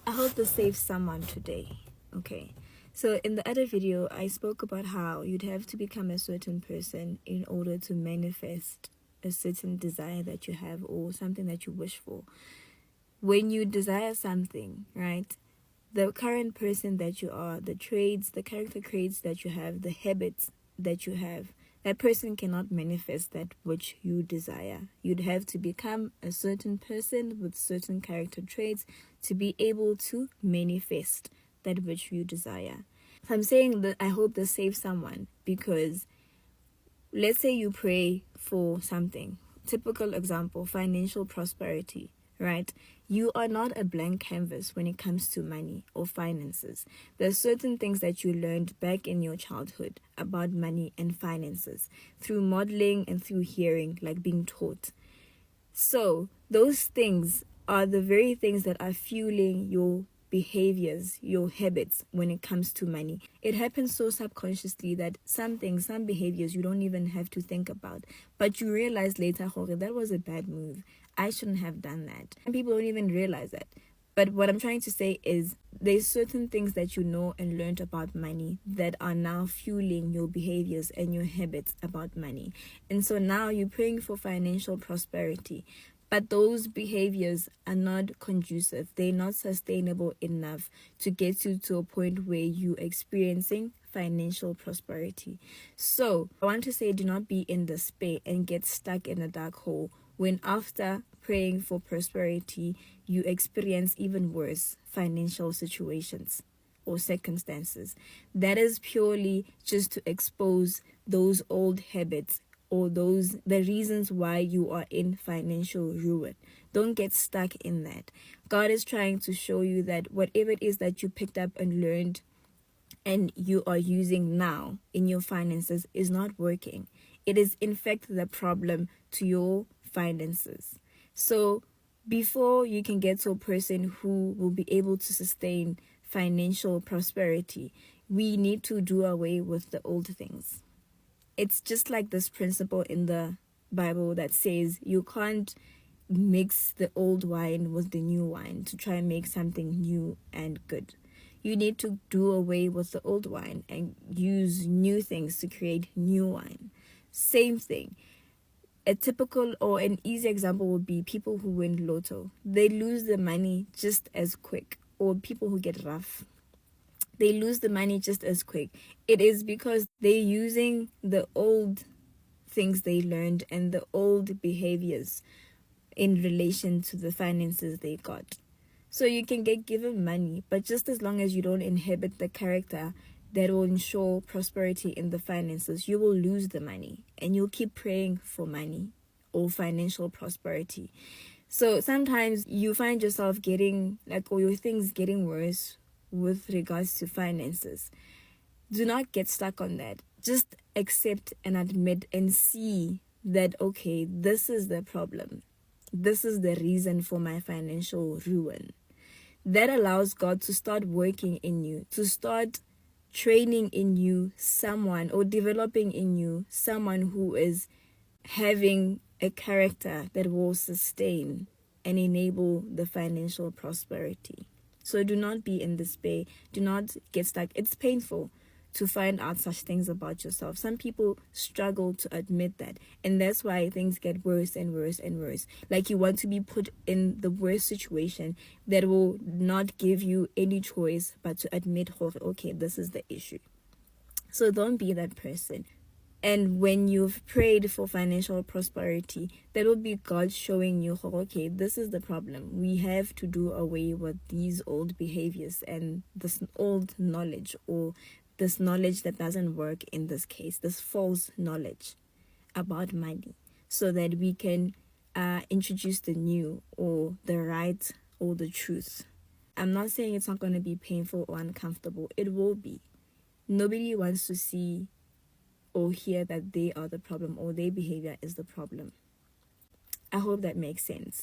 I hope this saves someone today. Okay. So in the other video, I spoke about how you'd have to become a certain person in order to manifest a certain desire that you have or something that you wish for. When you desire something, right? The current person that you are, the traits, the character traits that you have, the habits that you have, that person cannot manifest that which you desire. You'd have to become a certain person with certain character traits to be able to manifest that which you desire. So I'm saying that I hope this saves someone, because let's say you pray for something. Typical example, financial prosperity, right? You are not a blank canvas when it comes to money or finances. There's certain things that you learned back in your childhood about money and finances through modeling and through hearing, like being taught. So those things are the very things that are fueling your behaviors, your habits when it comes to money. It happens so subconsciously that some things, some behaviors you don't even have to think about, but you realize later, okay, that was a bad move. I shouldn't have done that. And people don't even realize that. But what I'm trying to say is there's certain things that you know and learned about money that are now fueling your behaviors and your habits about money. And so now you're praying for financial prosperity, but those behaviors are not conducive. They're not sustainable enough to get you to a point where you're experiencing financial prosperity. So I want to say, do not be in despair and get stuck in a dark hole when after praying for prosperity, you experience even worse financial situations or circumstances. That is purely just to expose those old habits or the reasons why you are in financial ruin. Don't get stuck in that. God is trying to show you that whatever it is that you picked up and learned and you are using now in your finances is not working. It is in fact the problem to your finances. So before you can get to a person who will be able to sustain financial prosperity, we need to do away with the old things. It's just like this principle in the Bible that says you can't mix the old wine with the new wine to try and make something new and good. You need to do away with the old wine and use new things to create new wine. Same thing. A typical or an easy example would be people who win lotto. They lose the money just as quick. Or people who get rough, they lose the money just as quick. It is because they're using the old things they learned and the old behaviors in relation to the finances they got. So you can get given money, but just as long as you don't inhibit the character that will ensure prosperity in the finances, you will lose the money and you'll keep praying for money or financial prosperity. So sometimes you find yourself getting or your things getting worse with regards to finances. Do not get stuck on that. Just accept and admit and see that, okay, this is the problem. This is the reason for my financial ruin. That allows God to start working in you, to start training in you someone or developing in you someone who is having a character that will sustain and enable the financial prosperity. So do not be in despair. Do not get stuck. It's painful to find out such things about yourself. Some people struggle to admit that, and that's why things get worse and worse and worse. Like you want to be put in the worst situation that will not give you any choice but to admit, okay, this is the issue. So don't be that person. And when you've prayed for financial prosperity, that will be God showing you, okay, this is the problem. We have to do away with these old behaviors and this old knowledge, or this knowledge that doesn't work in this case, this false knowledge about money, so that we can introduce the new or the right or the truth. I'm not saying it's not going to be painful or uncomfortable. It will be. Nobody wants to see or hear that they are the problem or their behavior is the problem. I hope that makes sense.